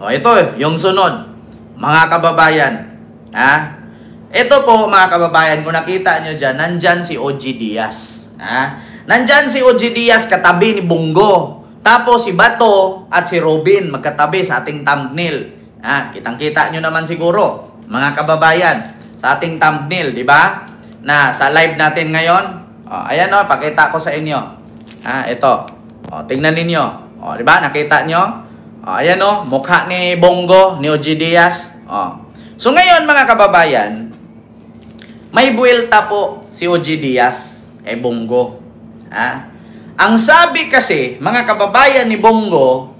O, ito, yung sunod. Mga kababayan. Ha? Ito po, mga kababayan, kung nakita nyo dyan, nandyan si OG Diaz. Ha? Nandyan si OG Diaz katabi ni Bongo. Tapos si Bato at si Robin magkatabi sa ating thumbnail. Ha? Kitang-kita nyo naman siguro, mga kababayan, sa ating thumbnail, di ba? Na sa live natin ngayon. O, ayan o, pakita ko sa inyo. Ha? Ito. O, tingnan ninyo. O, di ba? Nakita nyo? O, ayan o, mukha ni Bongo, ni OG Diaz. O. So ngayon, mga kababayan, may buwelta po si OG Diaz kay Bongo. Ha? Ang sabi kasi, mga kababayan ni Bongo,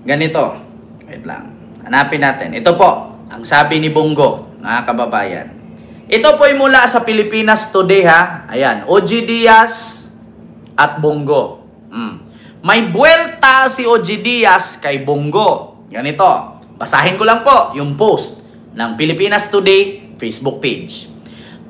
ganito. Wait lang. Hanapin natin. Ito po, ang sabi ni Bongo, mga kababayan. Ito po ay mula sa Pilipinas Today, ha? Ayan, OG Diaz at Bongo. May buwelta si OG Diaz kay Bongo. Ganito. Basahin ko lang po yung post ng Pilipinas Today Facebook page.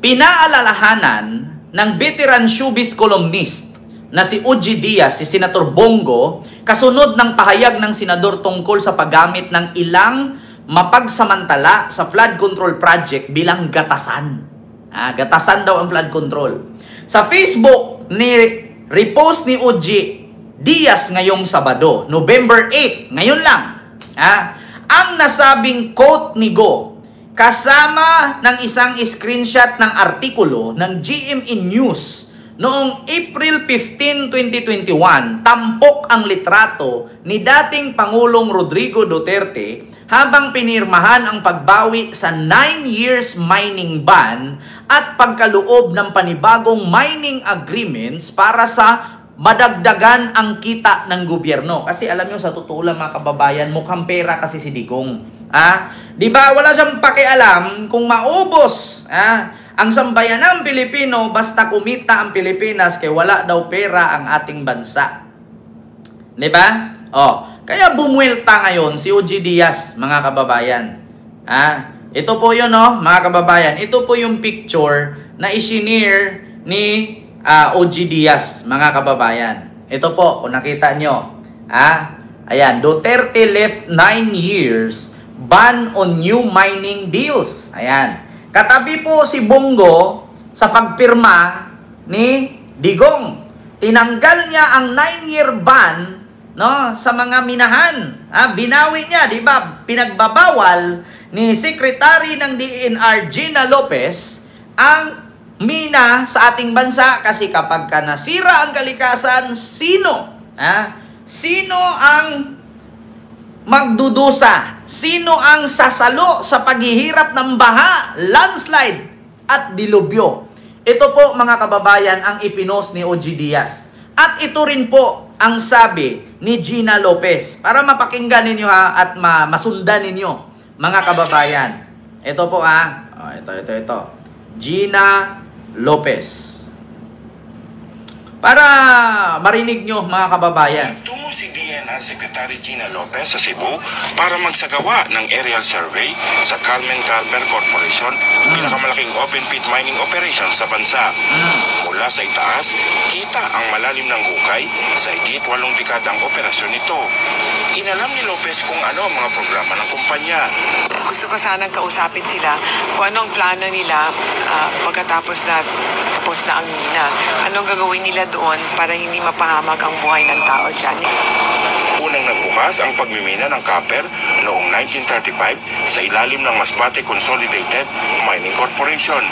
Pinaalalahanan ng veteran showbiz columnist na si OG Diaz, si Senator Bongo, kasunod ng pahayag ng senador tungkol sa paggamit ng ilang mapagsamantala sa flood control project bilang gatasan. Gatasan daw ang flood control. Sa Facebook, repost ni OG Diaz ngayong Sabado, November 8, ngayon lang. Ang nasabing quote ni Go, kasama ng isang screenshot ng artikulo ng GMA News noong April 15, 2021, tampok ang litrato ni dating Pangulong Rodrigo Duterte habang pinirmahan ang pagbawi sa 9 years mining ban at pagkaloob ng panibagong mining agreements para sa madagdagan ang kita ng gobyerno. Kasi alam nyo, sa totoo lang mga kababayan, mukhang pera kasi si Digong. Di ba? Wala siyang pakialam kung maubos ang sambayanang Pilipino basta kumita ang Pilipinas kaya wala daw pera ang ating bansa. Di ba? Kaya bumuelta ngayon si OG Diaz, mga kababayan. Ito po yun, mga kababayan. Ito po yung picture na isinare ni OG Diaz, mga kababayan. Ito po, kung nakita nyo. Ayan, Duterte left 9 years ban on new mining deals. Ayan. Katabi po si Bongo sa pagpirma ni Digong. Tinanggal niya ang 9-year ban, no, sa mga minahan. Binawi niya, di ba? Pinagbabawal ni Secretary ng DENR Gina Lopez ang mina sa ating bansa kasi kapag ka nasira ang kalikasan, sino? Sino ang magdudusa? Sino ang sasalo sa paghihirap ng baha, landslide at dilubyo? Ito po, mga kababayan, ang ipinost ni OG Diaz. At ito rin po ang sabi ni Gina Lopez. Para mapakinggan ninyo at masundan ninyo, mga kababayan. Ito po ito. Gina Lopez. Para marinig nyo, mga kababayan. Tungo si DENR Secretary Gina Lopez sa Cebu para magsagawa ng aerial survey sa Carmen Carver Corporation, pinakamalaking open pit mining operation sa bansa. Mula sa itaas, kita ang malalim ng hukay sa higit 8 dekadang operasyon nito. Inalam ni Lopez kung ano ang mga programa ng kumpanya. Gusto ko sanang kausapin sila kung anong plano nila pagkatapos na tapos na ang mina. Anong gagawin nila doon para hindi mapahamak ang buhay ng tao dyan. Unang nagbukas ang pagmimina ng copper noong 1935 sa ilalim ng Masbate Consolidated Mining Corporation.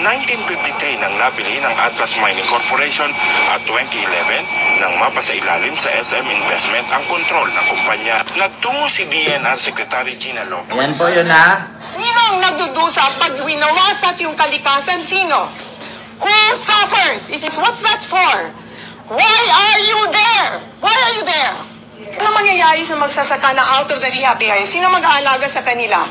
1953 nang nabili ng Atlas Mining Corporation at 2011 nang mapasailalim sa SM Investment ang kontrol ng kumpanya. Nagtungo si DENR Secretary Gina Lopez. Yan po yun Sino ang nagdudusa pag winawasak yung kalikasan? Sino? Who suffers? What's that for? Why are you there? Why are you there? Ano mangyayari sa magsasaka na out of the rehab area? Sino mag-aalaga sa kanila?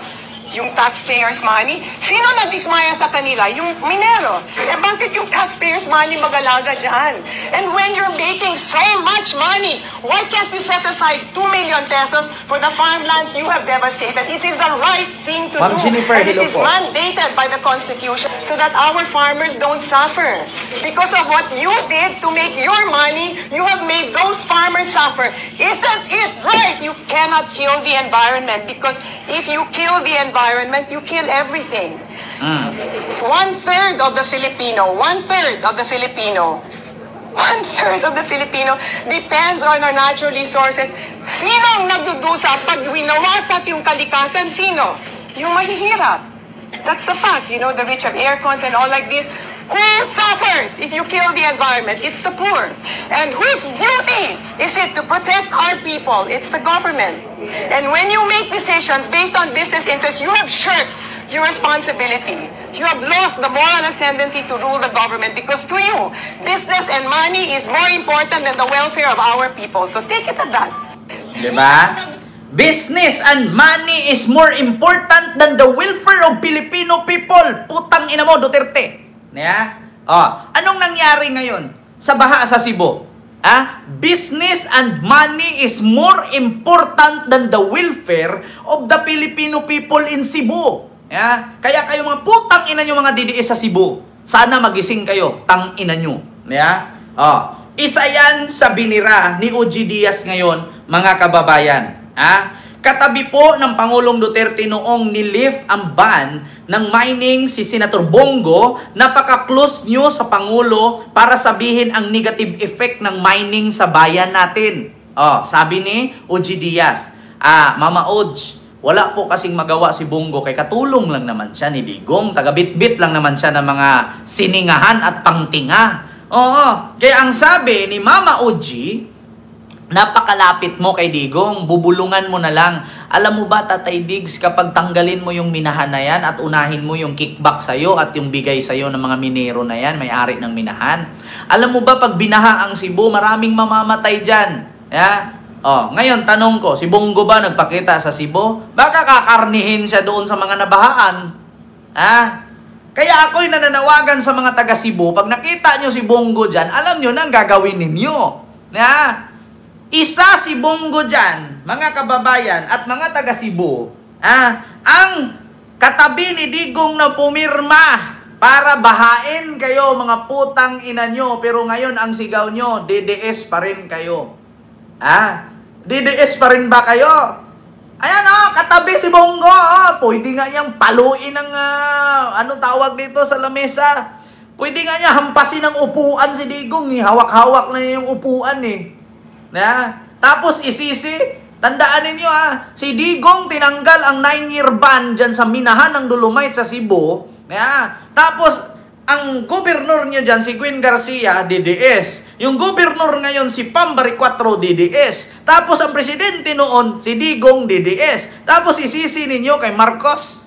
yung taxpayers' money. Sino nagdismaya sa kanila? Yung minero. Eh bakit yung taxpayers' money mag-alaga dyan? And when you're making so much money, why can't you set aside 2 million pesos for the farmlands you have devastated? It is the right thing to do. Jennifer, And it is mandated by the Constitution so that our farmers don't suffer. Because of what you did to make your money, you have made those farmers suffer. Isn't it right? You cannot kill the environment because if you kill the environment, you kill everything. One-third of the Filipino depends on our natural resources. Sino ang nagdudusa pag winawasak yung kalikasan? Sino? Yung mahihirap. That's the fact. You know, the rich have air cons and all like this. Who suffers if you kill the environment? It's the poor. And whose duty is it to protect our people? It's the government. And when you make decisions based on business interests, you have shirked your responsibility. You have lost the moral ascendancy to rule the government because to you, business and money is more important than the welfare of our people. So take it at that. Diba? Business and money is more important than the welfare of Filipino people. Putang ina mo, Duterte. Yeah? Anong nangyari ngayon sa baha sa Cebu? Business and money is more important than the welfare of the Filipino people in Cebu. Yeah? Kaya kayo mga putang ina nyo mga DDS sa Cebu, sana magising kayo, tang ina nyo. Yeah? Isa yan sa binira ni OG Diaz ngayon, mga kababayan. Katabi po ng Pangulong Duterte noong nilift ang ban ng mining si Senator Bongo, napaka-close nyo sa Pangulo para sabihin ang negative effect ng mining sa bayan natin. Sabi ni OG Diaz, Mama OG, wala po kasing magawa si Bongo kay katulong lang naman siya ni Digong, taga-bit-bit lang naman siya ng mga siningahan at pangtinga. Kaya ang sabi ni Mama OG, napakalapit mo kay Digong, bubulungan mo na lang. Alam mo ba, Tatay Diggs, kapag tanggalin mo yung minahan na yan at unahin mo yung kickback sa'yo at yung bigay sa'yo ng mga minero na yan, may-ari ng minahan. Alam mo ba, pag binaha ang Cebu, maraming mamamatay dyan. Ngayon, tanong ko, si Bongo ba nagpakita sa Cebu? Baka kakarnihin siya doon sa mga nabahaan. Kaya ako'y nananawagan sa mga taga Cebu, pag nakita nyo si Bongo dyan, alam nyo na ang gagawin ninyo. Isa si Bongo dyan, mga kababayan at mga taga Cebu, ang katabi ni Digong na pumirma para bahain kayo mga putang ina nyo, pero ngayon ang sigaw nyo, DDS pa rin kayo. DDS pa rin ba kayo? Ayan katabi si Bongo, pwede nga niyang paluin ng, anong tawag dito sa lamesa, pwede nga niya hampasin ng upuan si Digong, hawak-hawak na niya yung upuan Tapos isisi, tandaan ninyo si Digong tinanggal ang 9-year ban dyan sa minahan ng Dolomite sa Cebu. Tapos ang gobernur nyo dyan, si Gwen Garcia, DDS. Yung gobernur ngayon, si Pambari 4, DDS. Tapos ang presidente noon, si Digong, DDS. Tapos isisi ninyo kay Marcos.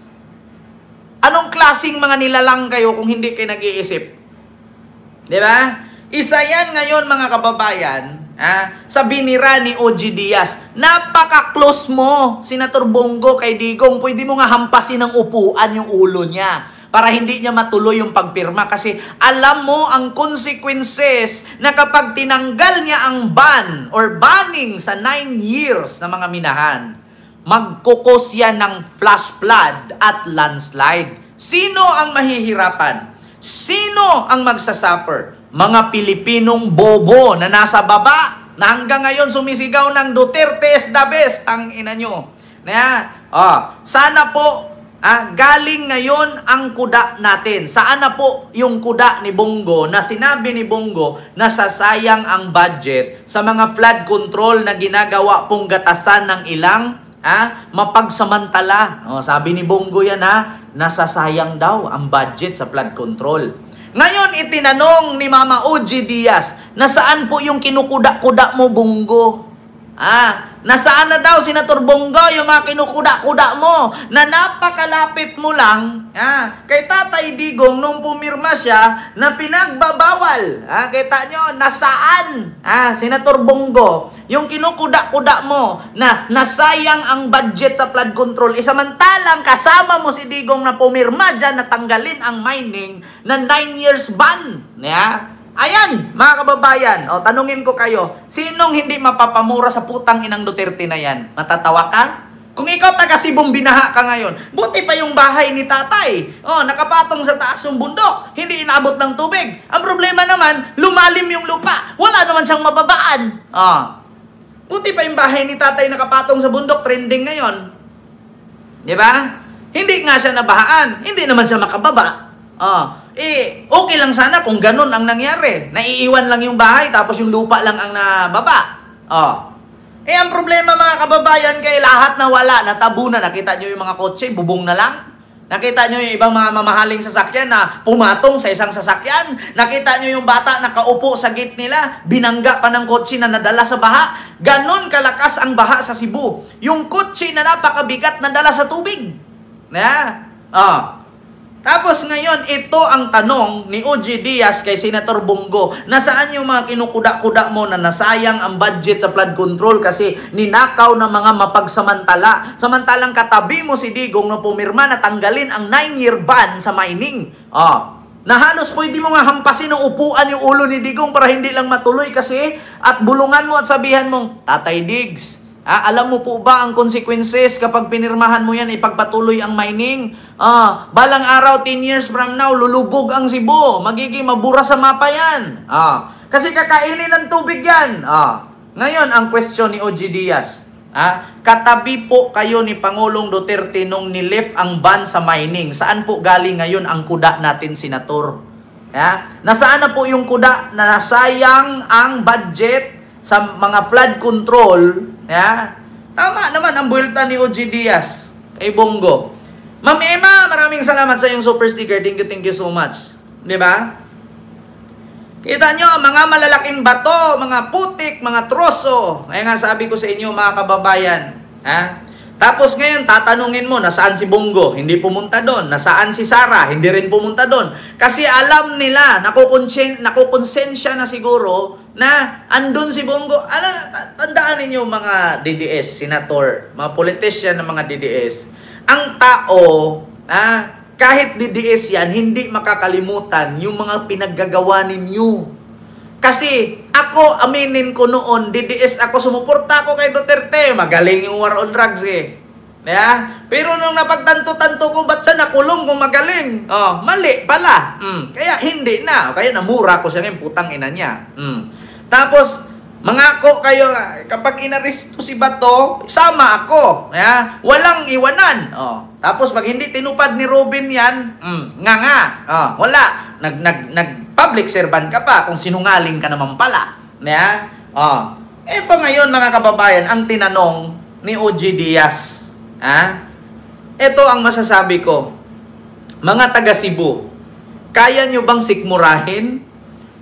Anong klaseng mga nilalang kayo kung hindi kayo nag-iisip? Diba? Isa yan ngayon mga kababayan, sa binira ni OG Diaz. Napaka-close mo, Senator Bongo, kay Digong. Pwede mo nga hampasin ng upuan yung ulo niya para hindi niya matuloy yung pagpirma kasi alam mo ang consequences na kapag tinanggal niya ang ban or banning sa 9 years na mga minahan, magkukos yan ng flash flood at landslide. Sino ang mahihirapan? Sino ang magsasuffer? Mga Pilipinong bobo na nasa baba na hanggang ngayon sumisigaw ng Duterte is the best. Ang ina nyo. Sana po galing ngayon ang kuda natin. Saan na po yung kuda ni Bongo na sinabi ni Bongo na sasayang ang budget sa mga flood control na ginagawa pong gatasan ng ilang mapagsamantala. Sabi ni Bongo yan nasasayang daw ang budget sa flood control. Ngayon, itinanong ni Mama OG Diaz, nasaan po yung kinukuda-kuda mo, Bongo? Nasaan na daw, Senator Bongo, yung mga kinukuda-kuda mo na napakalapit mo lang kay Tatay Digong nung pumirma siya na pinagbabawal. Kita nyo, nasaan, Senator Bongo, yung kinukuda-kuda mo na nasayang ang budget sa flood control. Samantalang kasama mo si Digong na pumirma dyan na tanggalin ang mining na 9 years ban. Ayan, mga kababayan, tanungin ko kayo, sinong hindi mapapamura sa putang inang Duterte na yan? Matatawa ka? Kung ikaw taga Sibong binaha ka ngayon, buti pa yung bahay ni tatay. Nakapatong sa taas ng bundok, hindi inabot ng tubig. Ang problema naman, lumalim yung lupa. Wala naman siyang mababaan. Buti pa yung bahay ni tatay nakapatong sa bundok, trending ngayon. Di ba? Hindi nga siya nabahaan, hindi naman siya makababa. Okay lang sana kung ganun ang nangyari. Naiiwan lang yung bahay tapos yung lupa lang ang nababa. Ang problema mga kababayan kay lahat na wala, natabunan. Nakita nyo yung mga kotse, bubong na lang. Nakita nyo yung ibang mga mamahaling sasakyan na pumatong sa isang sasakyan. Nakita nyo yung bata na kaupo sa gate nila, binangga pa ng kotse na nadala sa baha. Ganon kalakas ang baha sa Cebu. Yung kotse na napakabigat nadala sa tubig. Tapos ngayon, ito ang tanong ni OG Diaz kay Senator Bongo. Nasaan yung mga kinukuda-kuda mo na nasayang ang budget sa flood control kasi ninakaw ng mga mapagsamantala. Samantalang katabi mo si Digong na pumirma na tanggalin ang 9-year ban sa mining. Na halos pwede mo nga hampasin ng upuan yung ulo ni Digong para hindi lang matuloy kasi at bulungan mo at sabihan mong, Tatay Diggs, alam mo po ba ang consequences kapag pinirmahan mo yan, ipagpatuloy ang mining? Balang araw, 10 years from now, lulubog ang Cebu. Magiging mabura sa mapa yan. Kasi kakainin ng tubig yan. Ngayon, ang question ni OG Diaz. Katabi po kayo ni Pangulong Duterte nung nilift ang ban sa mining. Saan po galing ngayon ang kuda natin, Senator? Nasaan na po yung kuda na nasayang ang budget sa mga flood control? Tama naman ang buwelta ni OG Diaz kay Bongo. Ma'am Emma, maraming salamat sa iyong super sticker. Thank you so much. Di ba? Kita nyo, mga malalaking bato, mga putik, mga troso. Kaya nga sabi ko sa inyo mga kababayan. Tapos ngayon, tatanungin mo, nasaan si Bongo? Hindi pumunta doon. Nasaan si Sara? Hindi rin pumunta doon. Kasi alam nila, nakukonsensya na siguro na andun si Bongo. Tandaan ninyo mga DDS, senator, mga politician ng mga DDS. Ang tao, kahit DDS yan, hindi makakalimutan yung mga pinaggagawa ninyo. Kasi ako, aminin ko noon, DDS ako, sumuporta ako kay Duterte. Magaling yung war on drugs Pero nung napagtanto-tanto ko, ba't siya nakulong kung magaling? Mali pala. Kaya hindi na. Kaya namura ko siya ngayon, putang ina niya. Tapos, mangako kayo, kapag inaresto si Bato, sama ako. Walang iwanan. Tapos, pag hindi tinupad ni Robin yan, wala. Nag-public servant ka pa kung sinungaling ka naman pala. Ito ngayon, mga kababayan, ang tinanong ni OG Diaz. Ito ang masasabi ko. Mga taga Cebu, kaya nyo bang sikmurahin?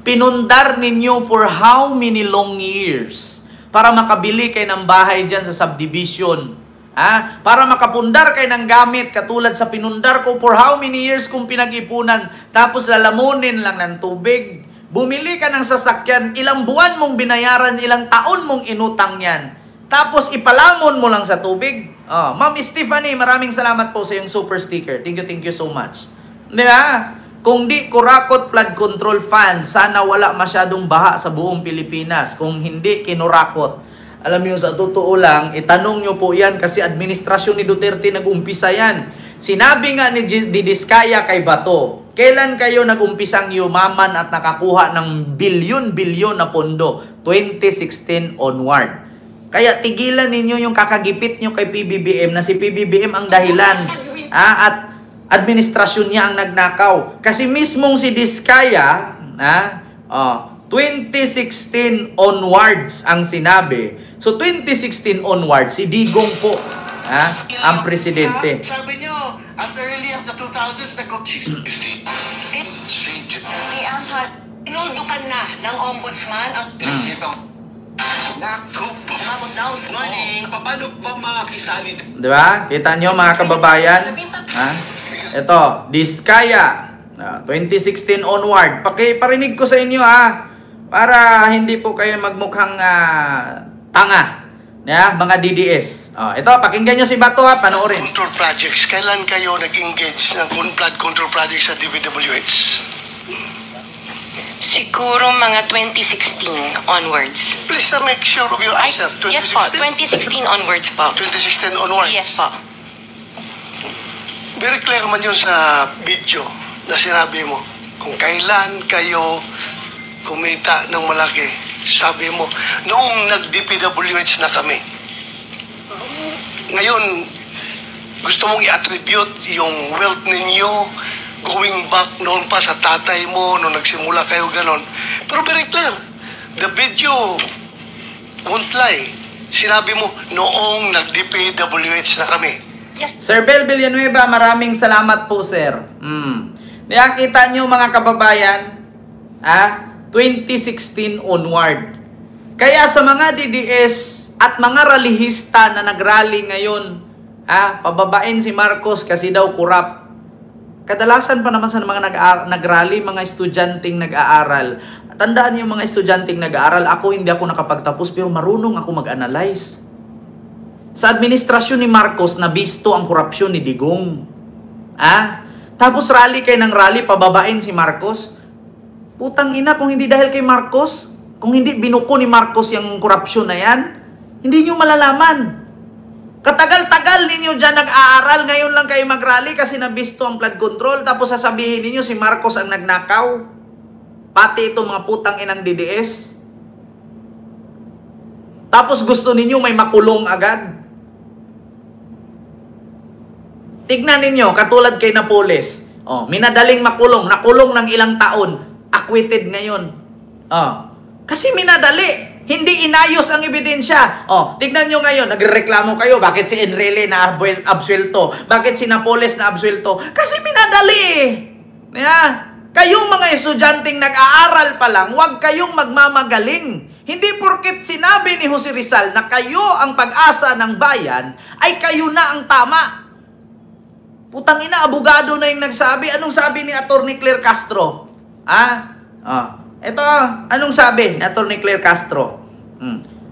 Pinundar ninyo for how many long years para makabili kayo ng bahay dyan sa subdivision? Para makapundar kayo ng gamit katulad sa pinundar ko for how many years kung pinag-ipunan tapos lalamunin lang ng tubig. Bumili ka ng sasakyan, ilang buwan mong binayaran, ilang taon mong inutang yan. Tapos ipalamon mo lang sa tubig. Ma'am Stephanie, maraming salamat po sa iyong super sticker. Thank you so much. Di ba? Kung di kurakot flood control fund, sana wala masyadong baha sa buong Pilipinas. Kung hindi kinurakot. Alam niyo, sa totoo lang, itanong niyo po yan kasi administrasyon ni Duterte nag-umpisa yan. Sinabi nga ni Diskaya kay Bato, kailan kayo nag-umpisang yumaman at nakakuha ng bilyon-bilyon na pondo? 2016 onward. Kaya tigilan ninyo yung kakagipit nyo kay PBBM na si PBBM ang dahilan. At administrasyon niya ang nagnakaw. Kasi mismong si Diskaya, 2016 onwards ang sinabi. So 2016 onwards, si Digong po ang presidente. Sabi nyo, as early as the 2000s, $650. Pinuldukan na ng ombudsman ang prinsipang Naku, morning. Paano pa makisali? Di ba? Kita nyo mga kababayan? Ha? Ito, Diskaya. 2016 onward. Parinig ko sa inyo para hindi po kayo magmukhang tanga. Mga DDS. Ito, pakinggan nyo si Bato panoorin. Control projects. Kailan kayo nag-engage ng flood control projects sa DPWH? Siguro mga 2016 onwards. Please make sure of your answer. Yes po, 2016 onwards po. 2016 onwards? Yes po. Very clear man yun sa video na sinabi mo. Kung kailan kayo kumita ng malaki, sabi mo, noong nag-DPWH na kami. Ngayon, gusto mong i-attribute yung wealth ninyo going back noon pa sa tatay mo, noong nagsimula kayo ganon. Pero very clear, the video won't lie. Sinabi mo, noong nag-DPWH na kami. Yes. Sir Bel Villanueva, maraming salamat po, sir. Nakita nyo mga kababayan, 2016 onward. Kaya sa mga DDS at mga ralihista na nagrally ngayon, pababain si Marcos kasi daw kurap. Kadalasan pa naman sa mga nagrally, mga estudyanteng nag-aaral. Tandaan niyo mga estudyanteng nag-aaral, hindi ako nakapagtapos pero marunong ako mag-analyze. Sa administrasyon ni Marcos, nabisto ang korupsyon ni Digong. Tapos rally kayo ng rally, pababain si Marcos. Putang ina, kung hindi dahil kay Marcos, kung hindi binuko ni Marcos yung korupsyon na yan, hindi nyo malalaman. Katagal-tagal ninyo dyan nag-aaral, ngayon lang kayo mag-rally kasi nabisto ang flood control, tapos sasabihin ninyo si Marcos ang nagnakaw. Pati itong mga putang inang DDS. Tapos gusto ninyo may makulong agad. Tignan ninyo, katulad kay Napoles. Minadaling makulong, nakulong ng ilang taon, acquitted ngayon. Kasi minadali. Hindi inayos ang ebidensya. Tignan nyo ngayon, nagreklamo kayo, bakit si Enrile na absuelto? Bakit si Napoles na absuelto? Kasi minadali. Kayong mga estudyanteng nag-aaral pa lang, huwag kayong magmamagaling. Hindi porket sinabi ni Jose Rizal na kayo ang pag-asa ng bayan, ay kayo na ang tama. Putang ina, abogado na yung nagsabi. Anong sabi ni Atty. Claire Castro? Ito, anong sabi ni Atty. Claire Castro?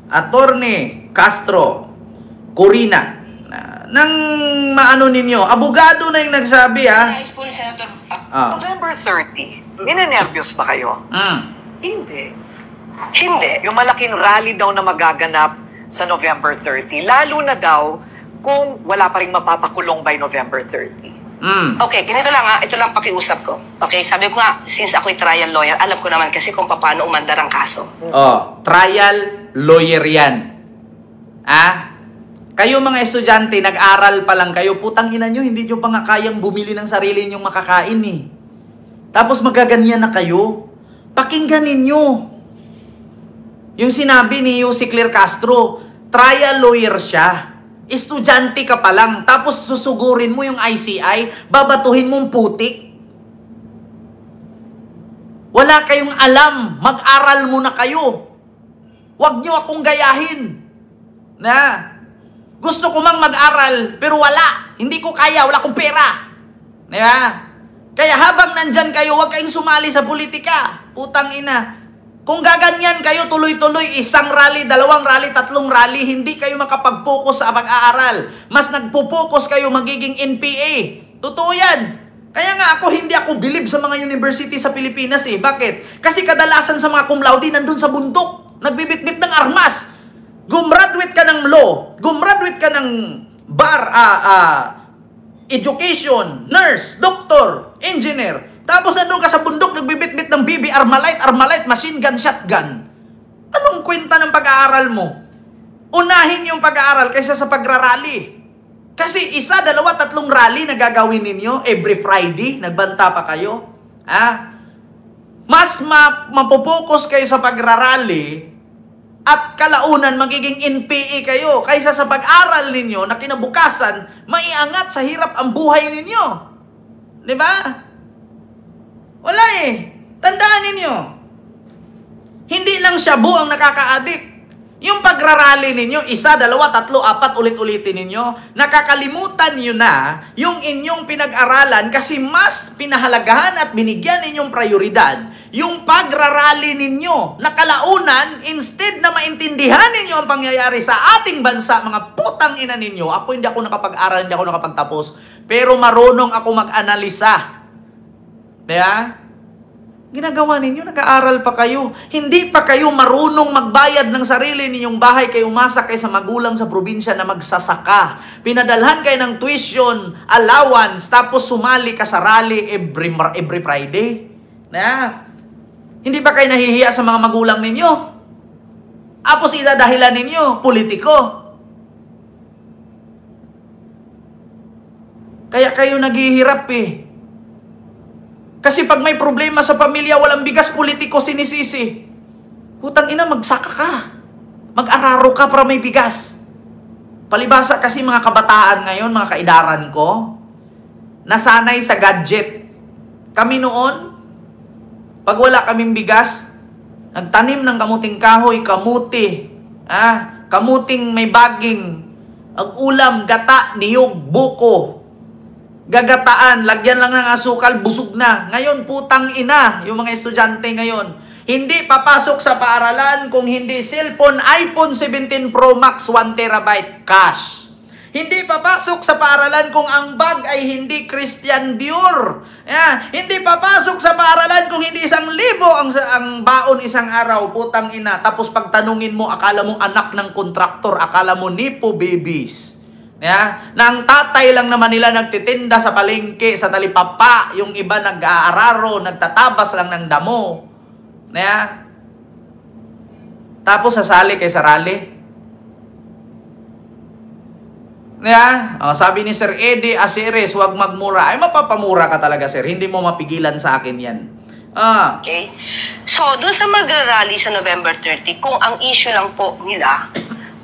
Atty. Castro, Corina. Nang maano ninyo, abogado na yung nagsabi, Nais po ni Senator. November 30, ninenervyos ba kayo? Hindi. Yung malaking rally daw na magaganap sa November 30, lalo na daw kung wala pa rin mapapakulong by November 30. Okay, ganito lang ito lang pakiusap ko. Okay, sabi ko nga, since ako'y trial lawyer, alam ko naman kasi kung paano umandar ang kaso. Trial lawyer yan. Kayo mga estudyante, nag-aral pa lang kayo, putang ina nyo, hindi nyo pa nga kayang bumili ng sarili nyong makakain Tapos magaganyan na kayo. Pakinggan ninyo. Yung sinabi ni Jose Claire Castro, trial lawyer siya. Estudyante ka pa lang, tapos susugurin mo yung ICI, babatuhin mong putik. Wala kayong alam, mag-aral muna kayo. Huwag nyo akong gayahin. Gusto ko mang mag-aral, pero wala. Hindi ko kaya, wala akong pera. Kaya habang nandyan kayo, huwag kayong sumali sa politika. Putang ina. Kung gaganyan kayo tuloy-tuloy, isang rally, 2 rally, 3 rally, hindi kayo makapag-focus sa pag-aaral. Mas nagpo-focus kayo magiging NPA. Totoo yan. Kaya nga hindi ako bilib sa mga university sa Pilipinas Bakit? Kasi kadalasan sa mga cum laude nandun sa bundok. Nagbibitbit ng armas. Gumraduate ka ng law. Gumraduate ka ng education, nurse, doctor, engineer. Tapos nandun ka sa bundok, nagbibitbit ng BB, Armalite, machine gun, shotgun. Anong kwenta ng pag-aaral mo? Unahin yung pag-aaral kaysa sa pagrarally. Kasi 1, 2, 3 rally na gagawin ninyo every Friday, nagbanta pa kayo. Mas mapopokus kayo sa pagrarally at kalaunan magiging NPE kayo kaysa sa pag-aral ninyo na kinabukasan, maiangat sa hirap ang buhay ninyo. Diba? Wala Tandaan ninyo. Hindi lang shabu ang nakaka-addict. Yung pagrarally ninyo, 1, 2, 3, 4, ulit-ulitin ninyo, nakakalimutan nyo na yung inyong pinag-aralan kasi mas pinahalagahan at binigyan ninyong prioridad yung pagrarally ninyo. Nakalaunan, instead na maintindihan ninyo ang pangyayari sa ating bansa, mga putang ina ninyo, ako hindi ako nakapag-aral, hindi ako nakapagtapos, pero marunong ako mag-analisa. Diba? Ginagawa ninyo, nag-aaral pa kayo. Hindi pa kayo marunong magbayad ng sarili ninyong bahay, kayo umasa kayo sa magulang sa probinsya na magsasaka. Pinadalhan kayo ng tuition, allowance, tapos sumali ka sa rally every Friday. Na? Hindi ba kayo nahihiya sa mga magulang ninyo? Tapos idadahilan ninyo, politiko. Kaya kayo naghihirap eh. Kasi pag may problema sa pamilya, walang bigas, politiko sinisisi. Putang ina, magsaka ka. Mag-araro ka para may bigas. Palibasa kasi mga kabataan ngayon, mga kaidaran ko, nasanay sa gadget. Kami noon, pag wala kaming bigas, nagtanim ng kamuting kahoy, kamuti. Kamuting may baging. Ang ulam, gata, niyog, buko. Gagataan, lagyan lang ng asukal, busog na. Ngayon, putang ina, yung mga estudyante ngayon. Hindi papasok sa paaralan kung hindi cellphone, iPhone 17 Pro Max 1 terabyte cash. Hindi papasok sa paaralan kung ang bag ay hindi Christian Dior. Hindi papasok sa paaralan kung hindi 1,000 ang baon isang araw, putang ina. Tapos pagtanungin mo, akala mo anak ng kontraktor, akala mo nipo babies. Na ang tatay lang naman nila nagtitinda sa palengke, sa talipapa, yung iba nag-aararo, nagtatabas lang ng damo. Tapos sasali kay sarali. Sabi ni Sir Eddie Aceres, huwag magmura. Ay, mapapamura ka talaga, sir. Hindi mo mapigilan sa akin yan. Okay? So, doon sa magrarally sa November 30, kung ang issue lang po nila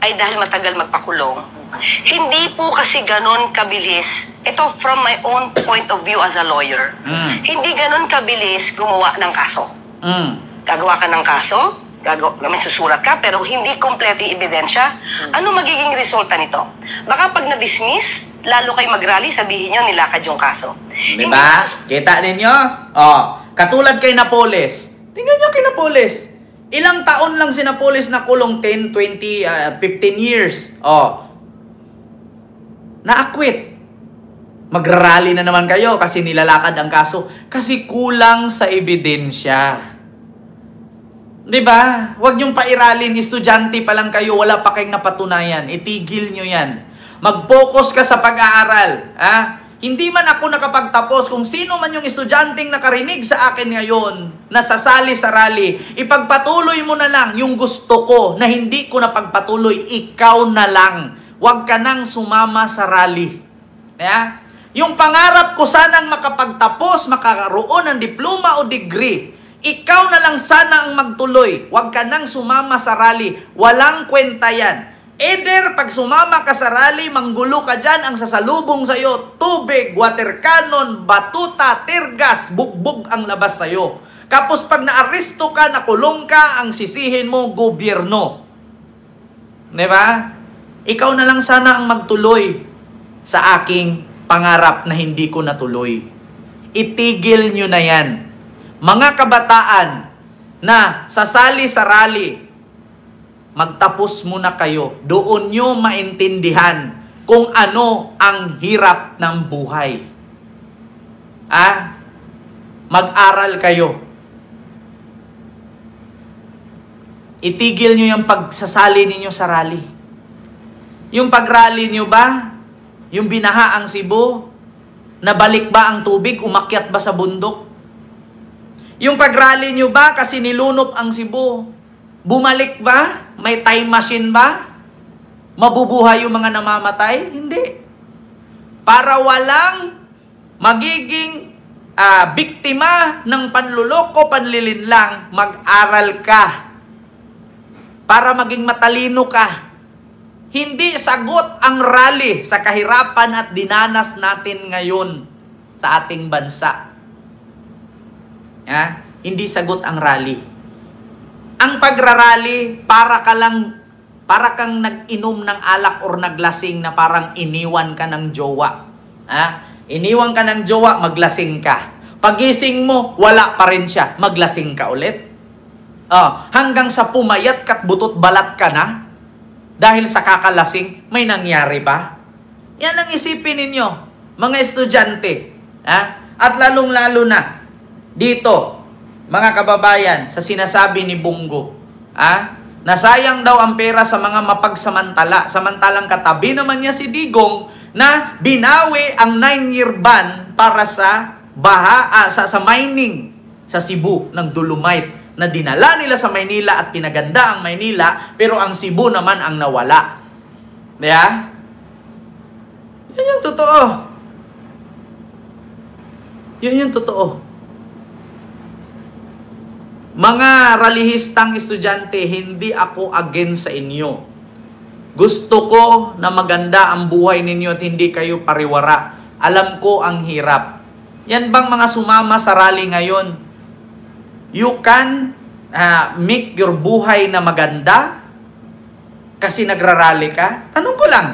ay dahil matagal magpakulong, hindi po kasi ganon kabilis. Ito from my own point of view as a lawyer. Hindi ganon kabilis gumawa ng kaso. Gagawa ka ng kaso, may susulat ka, pero hindi kompleto yung ebidensya. Ano magiging resulta nito? Baka pag na-dismiss, lalo kayo mag-rally, sabihin nyo nilakad yung kaso. Diba? Kita ninyo? Katulad kay Napoles. Tingnan nyo kay Napoles. Ilang taon lang si Napoles na kulong, 10, 20, 15 years. Na-acquit. Magrarally na naman kayo kasi nilalakad ang kaso. Kasi kulang sa ebidensya. Diba? Huwag niyong pairalin. Estudyante pa lang kayo, wala pa kayong napatunayan. Itigil niyo yan. Mag-focus ka sa pag-aaral. Hindi man ako nakapagtapos. Kung sino man yung estudyanteng nakarinig sa akin ngayon, na sasali sa rally, ipagpatuloy mo na lang yung gusto ko na hindi ko napagpatuloy. Ikaw na lang. Huwag ka nang sumama sa rally. Yung pangarap ko sanang makapagtapos, makakaroon ng diploma o degree, ikaw na lang sana ang magtuloy. Huwag ka nang sumama sa rally. Walang kwenta yan. Either pag sumama ka sa rally, manggulo ka dyan, ang sasalubong sa'yo, tubig, water cannon, batuta, tirgas, bugbog ang labas sa'yo. Kapos pag naaresto ka, nakulong ka, ang sisihin mo, gobyerno. Diba? Ikaw na lang sana ang magtuloy sa aking pangarap na hindi ko natuloy. Itigil nyo na yan. Mga kabataan na sasali sa rally, magtapos muna kayo. Doon nyo maintindihan kung ano ang hirap ng buhay. Mag-aral kayo. Itigil nyo yung pagsasali ninyo sa rally. Yung pag-rally nyo ba? Yung binaha ang Cebu? Nabalik ba ang tubig? Umakyat ba sa bundok? Yung pag-rally nyo ba kasi nilunop ang Cebu? Bumalik ba? May time machine ba? Mabubuhay yung mga namamatay? Hindi. Para walang magiging biktima ng panluloko, panlilinlang, mag-aral ka. Para maging matalino ka. Hindi sagot ang rally sa kahirapan at dinanas natin ngayon sa ating bansa. Hindi sagot ang rally. Ang pagrarally, para ka lang para kang nag-inom ng alak or naglasing na parang iniwan ka ng jowa. Iniwan ka ng jowa, maglasing ka. Pagising mo, wala pa rin siya, maglasing ka ulit. Hanggang sa pumayat ka't butot balat ka na, dahil sa kakalasing, may nangyari ba? Yan ang isipin ninyo, mga estudyante. At lalong-lalo na, dito, mga kababayan, sa sinasabi ni Bongo, nasayang daw ang pera sa mga mapagsamantala. Samantalang katabi naman niya si Digong na binawi ang 9-year ban para sa sa mining sa Cebu ng dolomite na dinala nila sa Maynila at pinaganda ang Maynila, pero ang Cebu naman ang nawala. Yan yung totoo. Yan yung totoo. Mga ralihistang estudyante, hindi ako against sa inyo. Gusto ko na maganda ang buhay ninyo at hindi kayo pariwara. Alam ko ang hirap. Yan bang mga sumama sa rally ngayon? You can make your buhay na maganda kasi nagrarally ka? Tanong ko lang.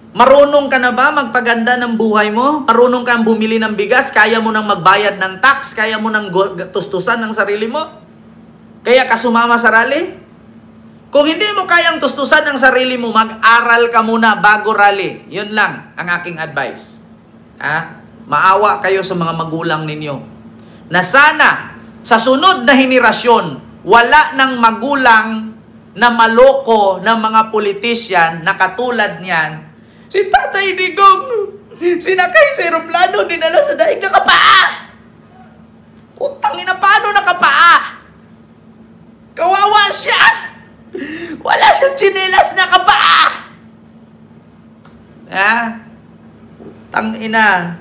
Marunong ka na ba magpaganda ng buhay mo? Marunong kang bumili ng bigas? Kaya mo nang magbayad ng tax? Kaya mo nang tustusan ng sarili mo? Kaya ka sumama sa rally? Kung hindi mo kayang tustusan ng sarili mo, mag-aral ka muna bago rally. Yun lang ang aking advice. Maawa kayo sa mga magulang ninyo. Na sana, sa sunod na henerasyon, wala ng magulang na maloko ng mga politisyan na katulad niyan. Si Tatay Digong, sinakay sa aeroplano, dinala sa daig, nakapaa. Putang ina, paano nakapaa? Kawawa siya. Wala siyang tsinelas na kapaa. Putang ina.